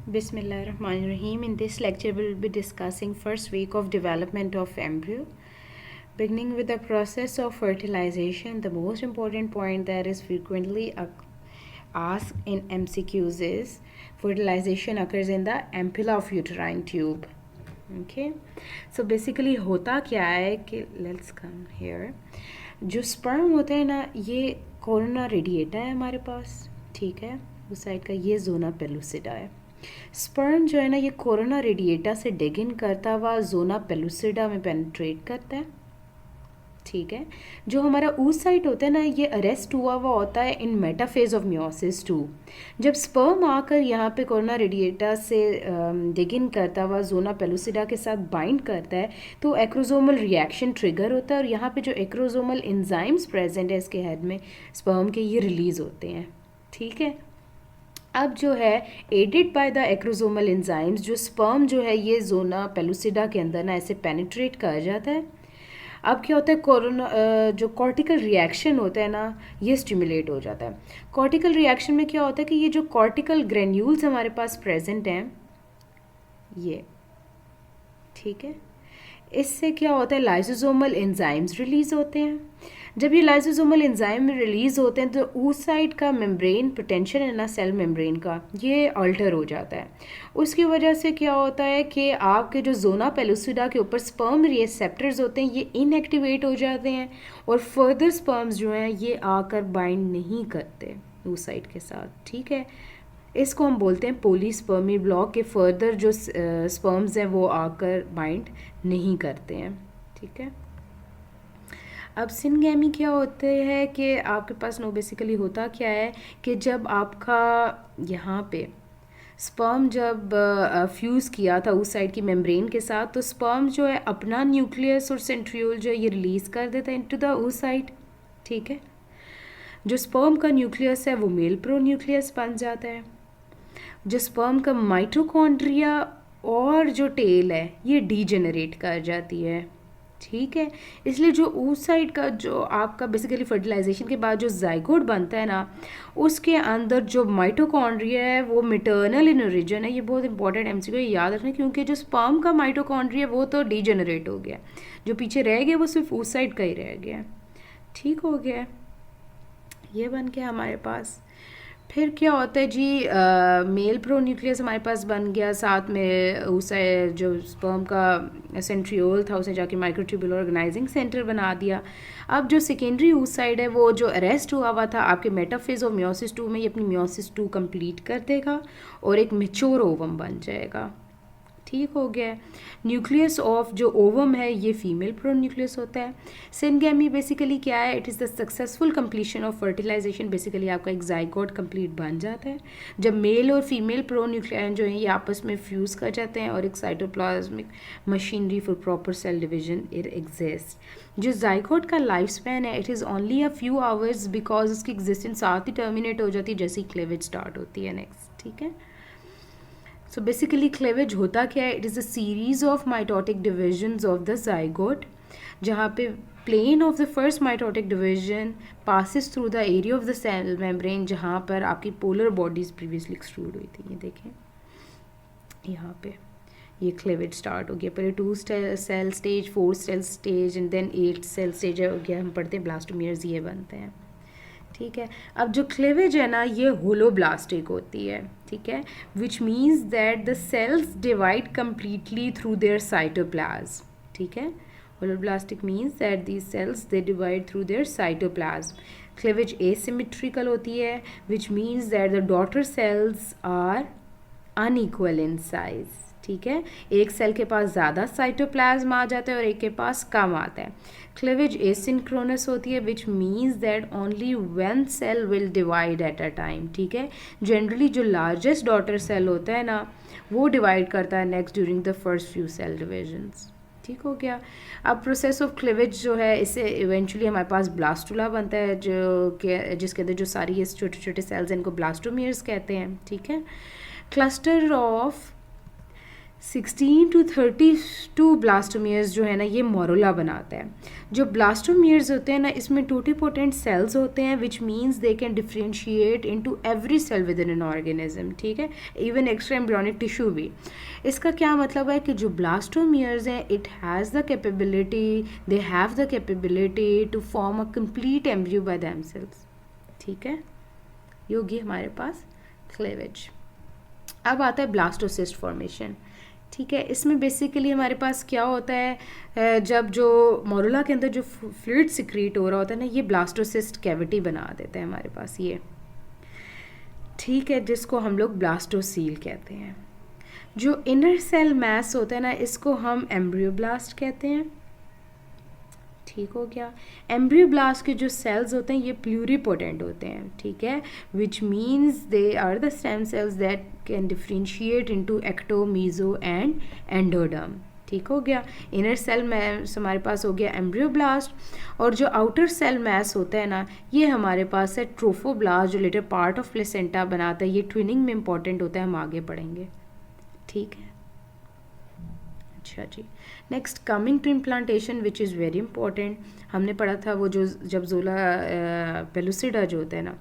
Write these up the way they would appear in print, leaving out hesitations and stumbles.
Bismillahirrahmanirrahim. In this lecture, we will be discussing first week of development of embryo. Beginning with the process of fertilization, the most important point that is frequently asked in MCQs is fertilization occurs in the ampulla of uterine tube. Okay, so basically होता क्या है कि let's come here. जो sperm होता है ना, ये corona radiata है हमारे पास, ठीक है, उस साइड का ये जोना पेलुसिडा है. स्पर्म जो है ना, ये कोरोना रेडिएटा से डिग इन करता हुआ जोना पेलुसिडा में पेनिट्रेट करता है, ठीक है. जो हमारा ऊस साइट होता है ना, ये अरेस्ट हुआ हुआ होता है इन मेटाफेज ऑफ मियोसिस 2. जब स्पर्म आकर यहाँ पे कोरोना रेडिएटा से डिग इन करता हुआ जोना पेलुसिडा के साथ बाइंड करता है, तो एक्रोजोमल रिएक्शन ट्रिगर होता है और यहाँ पे जो एक्रोजोमल एंजाइम्स प्रेजेंट है इसके हेड में स्पर्म के, ये रिलीज होते हैं, ठीक है. अब जो है aided by the acrosomal enzymes, जो स्पर्म जो है ये जोना पेलुसिडा के अंदर ना ऐसे पेनिट्रेट कर जाता है. अब क्या होता है, कोरोना जो कॉर्टिकल रिएक्शन होता है ना, ये स्टिमुलेट हो जाता है. कॉर्टिकल रिएक्शन में क्या होता है कि ये जो कॉर्टिकल ग्रेन्यूल्स हमारे पास प्रेजेंट हैं, ये ठीक है, इससे क्या होता है, लाइसोसोमल एंजाइम्स रिलीज होते हैं. जब ये लाइसोसोमल एंजाइम रिलीज होते हैं तो उस साइड का मेम्ब्रेन पोटेंशियल है ना, सेल मेम्ब्रेन का, ये अल्टर हो जाता है. उसकी वजह से क्या होता है कि आपके जो जोना पेलुसिडा के ऊपर स्पर्म रिसेप्टर्स होते हैं ये इनएक्टिवेट हो जाते हैं और फर्दर स्पर्म्स जो हैं ये आकर बाइंड नहीं करते उस साइड के साथ, ठीक है. इसको हम बोलते हैं पोलीस्पर्मी ब्लॉक के फर्दर जो स्पर्म्स हैं वो आकर बाइंड नहीं करते हैं, ठीक है. अब सिनगैमी क्या होते हैं कि आपके पास नो बेसिकली होता क्या है कि जब आपका यहाँ पे स्पर्म जब फ्यूज़ किया था उस साइड की मेम्ब्रेन के साथ, तो स्पर्म जो है अपना न्यूक्लियस और सेंट्रियोल जो है ये रिलीज़ कर देता है इनटू द उस साइड, ठीक है. जो स्पर्म का न्यूक्लियस है वो मेल प्रो न्यूक्लियस बन जाता है. जो स्पर्म का माइटोकॉन्ड्रिया और जो टेल है ये डीजेनरेट कर जाती है, ठीक है. इसलिए जो उस साइड का जो आपका बेसिकली फर्टिलाइजेशन के बाद जो जाइगोट बनता है ना, उसके अंदर जो माइटोकॉन्ड्रिया है वो मैटरनल इन ओरिजिन है. ये बहुत इंपॉर्टेंट एमसीक्यू याद रखना, क्योंकि जो स्पर्म का माइटोकॉन्ड्रिया वो तो डीजेनरेट हो गया, जो पीछे रह गया वो सिर्फ उस साइड का ही रह गया, ठीक हो गया. ये बन गया हमारे पास. फिर क्या होता है जी, मेल प्रो न्यूक्लियस हमारे पास बन गया, साथ में उस जो स्पर्म का सेंट्रियोल था उसे जाके माइक्रोट्यूबुलर ऑर्गेनाइजिंग सेंटर बना दिया. अब जो सेकेंडरी उस साइड है वो जो अरेस्ट हुआ था आपके मेटाफेज ऑफ मियोसिस 2 में, ये अपनी मियोसिस 2 कंप्लीट कर देगा और एक मेच्योर ओवम बन जाएगा, ठीक हो गया. न्यूक्लियस ऑफ जो ओवम है ये फीमेल प्रो न्यूक्लियस होता है. सिनगैमी बेसिकली क्या है, it is the successful completion of fertilisation. Basically आपका एक जाइगोट कंप्लीट बन जाता है जब मेल और फीमेल प्रो न्यूक्लियन जो है ये आपस में फ्यूज़ कर जाते हैं और एक cytoplasmic machinery for proper cell division it exist. जो जाइगोट का लाइफ स्पैन है it is only a few hours, because उसकी एग्जिस्टेंस साथ ही टर्मिनेट हो जाती है जैसे ही क्लेवेज स्टार्ट होती है नेक्स्ट, ठीक है. सो बेसिकली क्लेवेज होता क्या है, it is a series of mitotic divisions of the zygote, जहाँ पे plane of the first mitotic division passes through the area of the cell membrane, जहाँ पर आपकी पोलर बॉडीज प्रीवियसली एक्सट्रूड हुई थी. ये देखें यहाँ पे ये क्लेवेज स्टार्ट हो गया. पहले 2 cell stage, 4 cell stage and then 8 cell stage हो गया. हम पढ़ते हैं ब्लास्टोमियर्स ये बनते हैं, ठीक है. अब जो क्लेवेज है ना ये होलोब्लास्टिक होती है, ठीक है, which means that the cells divide completely through their cytoplasm, ठीक है. Holoblastic means that these cells they divide through their cytoplasm. Cleavage asymmetrical होती है, which means that the daughter cells are unequal in size, ठीक है. एक cell के पास ज़्यादा cytoplasm आ जाता है और एक के पास कम आता है. क्लेवेज एसिंक्रोनस होती है, which means that only one cell will divide at a time, ठीक है. जनरली जो लार्जेस्ट डॉटर सेल होता है ना वो डिवाइड करता है next during the first few cell divisions, ठीक हो गया. अब प्रोसेस ऑफ क्लेवेज जो है इससे इवेंचुअली हमारे पास ब्लास्टुला बनता है, जो कि जिसके अंदर जो सारी ये छोटे छोटे सेल्स हैं इनको ब्लास्टोमियर्स कहते हैं, ठीक है. क्लस्टर ऑफ 16 to 32 ब्लास्टोमियर्स जो है ना ये मोरुला बनाता है. जो ब्लास्टोमियर्स होते हैं ना इसमें टोटिपोटेंट सेल्स होते हैं which means they can differentiate into every cell within an organism. ठीक है, इवन एक्स्ट्रा एम्ब्रियोनिक टिश्यू भी. इसका क्या मतलब है कि जो ब्लास्टोमियर्स हैं it has the capability, they have the capability to form a complete embryo by themselves. ठीक है, ये होगी हमारे पास क्लेवेज. अब आता है ब्लास्टोसिस्ट फॉर्मेशन. ठीक है, इसमें बेसिकली हमारे पास क्या होता है, जब जो मोरुला के अंदर जो फ्लूइड सिक्रीट हो रहा होता है ना ये ब्लास्टोसिस्ट कैविटी बना देता है हमारे पास ये. ठीक है, जिसको हम लोग ब्लास्टोसील कहते हैं. जो इनर सेल मैस होता है ना इसको हम एम्ब्रियोब्लास्ट कहते हैं. ठीक हो गया. एम्ब्रियोब्लास्ट के जो सेल्स होते हैं ये प्लूरिपोटेंट होते हैं. ठीक है, which means they are the stem cells that can differentiate into ecto, meso and endoderm. ठीक हो गया. इनर सेल मैस हमारे पास हो गया एम्ब्रियोब्लास्ट. और जो आउटर सेल मैस होता है ना ये हमारे पास है ट्रोफोब्लास्ट जो लेटर पार्ट ऑफ प्लेसेंटा बनाता है. ये ट्विनिंग में इंपॉर्टेंट होता है, हम आगे पढ़ेंगे. ठीक है, अच्छा जी. Next coming to implantation which is very important. हमने पढ़ा था वो जो जब जोला पेलुसिडा जो होता है ना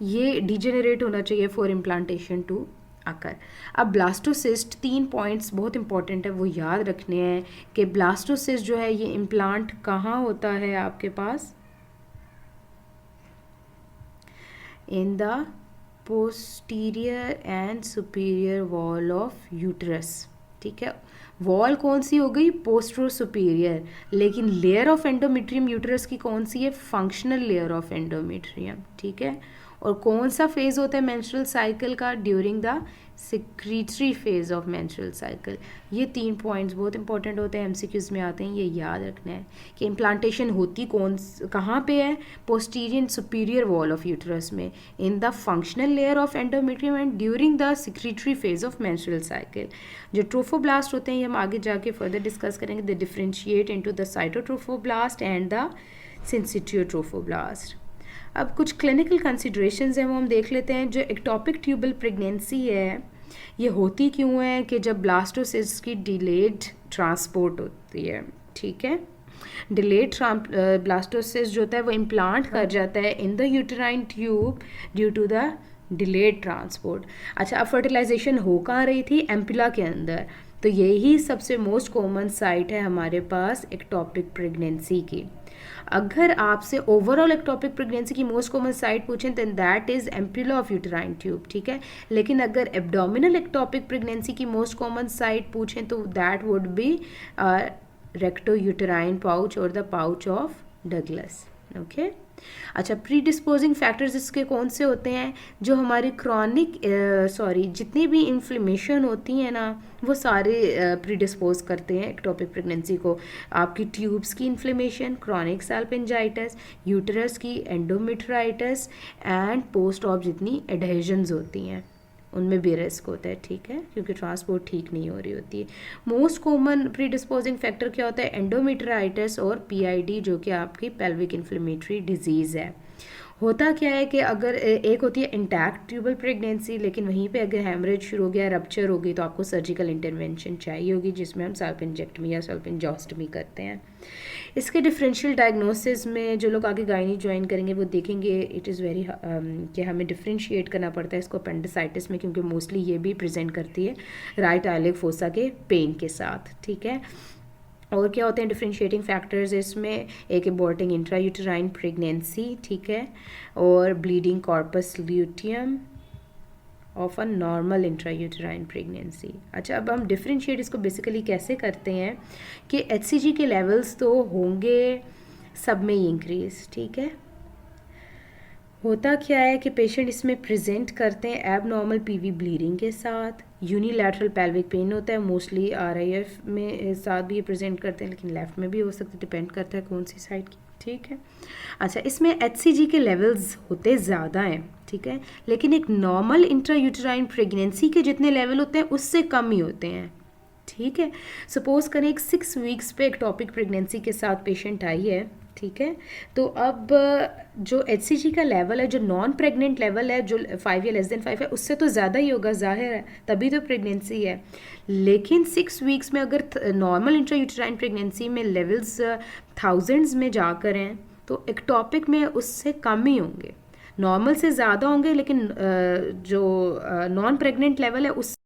ये डिजेनरेट होना चाहिए फॉर इम्प्लांटेशन टू अकर. अब ब्लास्टोसिस्ट 3 पॉइंट्स बहुत इंपॉर्टेंट है वो याद रखने हैं कि ब्लास्टोसिस्ट जो है ये इम्प्लांट कहाँ होता है आपके पास, in the posterior and superior wall of uterus. ठीक है, वॉल कौन सी हो गई, पोस्ट्रो सुपीरियर, लेकिन लेयर ऑफ एंडोमेट्रियम यूट्रस की कौन सी है, फंक्शनल लेयर ऑफ एंडोमेट्रियम. ठीक है, और कौन सा फेज होता है मेंस्ट्रुअल साइकिल का, during the secretory phase of menstrual cycle. ये 3 पॉइंट्स बहुत इंपॉर्टेंट होते हैं, एमसीक्यूज में आते हैं, ये याद रखना है कि इम्प्लांटेशन होती कहाँ पे है, posterior superior wall of uterus में, in the functional layer of endometrium and during the secretory phase of menstrual cycle. जो ट्रोफोब्लास्ट होते हैं ये हम आगे जाके फर्दर डिस्कस करेंगे. They differentiate into the cytotrophoblast and the syncytiotrophoblast. अब कुछ क्लिनिकल कंसिडरेशंस हैं वो हम देख लेते हैं. जो एक्टोपिक ट्यूबल प्रेगनेंसी है ये होती क्यों है कि जब ब्लास्टोसिस्ट की डिलेड ट्रांसपोर्ट होती है. ठीक है, डिलेड ब्लास्टोसिस्ट जो होता है वो इम्प्लांट कर जाता है in the uterine tube due to the delayed transport. अच्छा, अब फर्टिलाइजेशन हो कहाँ रही थी, एम्पुला के अंदर. तो यही सबसे मोस्ट कॉमन साइट है हमारे पास एक्टोपिक प्रेगनेंसी की. अगर आपसे ओवरऑल एक्टोपिक प्रेगनेंसी की मोस्ट कॉमन साइट पूछें तो that is ampulla of uterine tube. ठीक है, लेकिन अगर एब्डोमिनल एक्टोपिक प्रेगनेंसी की मोस्ट कॉमन साइट पूछें तो that would be recto uterine pouch और the pouch of Douglas. Okay, अच्छा, प्री डिस्पोजिंग फैक्टर्स इसके कौन से होते हैं, जो हमारी क्रॉनिक जितनी भी इन्फ्लेमेशन होती हैं ना वो सारे प्री डिस्पोज करते हैं एक्टोपिक प्रेगनेंसी को. आपकी ट्यूब्स की इन्फ्लेमेशन, क्रॉनिक सैल्पिंजाइटिस, यूटरस की एंडोमेट्राइटिस एंड पोस्ट ऑप जितनी एडहेजन्स होती हैं उनमें भी रिस्क होता है. ठीक है, क्योंकि ट्रांसपोर्ट ठीक नहीं हो रही होती है. Most common pre disposing factor क्या होता है, एंडोमेट्राइटिस और पीआईडी जो कि आपकी पेल्विक इन्फ्लेमेटरी डिजीज़ है. होता क्या है कि अगर एक होती है इंटैक्ट ट्यूबल प्रेगनेंसी, लेकिन वहीं पे अगर हेमरेज शुरू हो गया, रप्चर हो गई, तो आपको सर्जिकल इंटरवेंशन चाहिए होगी जिसमें हम सल्पिंजेक्टमी या सल्पिंजोस्टमी करते हैं. इसके डिफरेंशियल डायग्नोसिस में जो लोग आगे गायनी ज्वाइन करेंगे वो देखेंगे इट इज़ वेरी कि हमें डिफरेंशिएट करना पड़ता है इसको अपेंडिसाइटिस में, क्योंकि मोस्टली ये भी प्रेजेंट करती है राइट आइलेग फोसा के पेन के साथ. ठीक है, और क्या होते हैं डिफरेंशिएटिंग फैक्टर्स इसमें, एक एबॉर्टिंग इंट्रायूटेराइन प्रेगनेंसी. ठीक है, और bleeding corpus luteum of a normal intrauterine pregnancy. अच्छा, अब हम डिफरेंशिएट इसको बेसिकली कैसे करते हैं कि एचसीजी के लेवल्स तो होंगे सब में ही इंक्रीज. ठीक है, होता क्या है कि पेशेंट इसमें प्रेजेंट करते हैं एबनॉर्मल पीवी ब्लीडिंग के साथ, यूनिलैटरल पेल्विक पेन होता है, मोस्टली आरआईएफ में साथ भी ये प्रेजेंट करते हैं, लेकिन लेफ्ट में भी हो सकता है, डिपेंड करता है कौन सी साइड की. ठीक है, अच्छा, इसमें एचसीजी के लेवल्स होते ज़्यादा हैं. ठीक है, लेकिन एक नॉर्मल इंट्रायूटेराइन प्रेगनेंसी के जितने लेवल होते हैं उससे कम ही होते हैं. ठीक है, सपोज करें एक 6 वीक्स पे एक्टोपिक प्रेगनेंसी के साथ पेशेंट आई है. ठीक है। तो अब जो HCG का लेवल है, जो नॉन प्रेग्नेंट लेवल है, जो 5 या लेस देन 5 है, उससे तो ज़्यादा ही होगा, जाहिर है, तभी तो प्रेगनेंसी है। लेकिन 6 वीक्स में अगर नॉर्मल इंट्रायूटेराइन प्रेगनेंसी में लेवल्स थाउजेंड्स में जाकर हैं, तो एक्टॉपिक में उससे कम ही होंगे, नॉर्मल से ज़्यादा होंगे, लेकिन जो नॉन प्रेग्नेंट लेवल है उस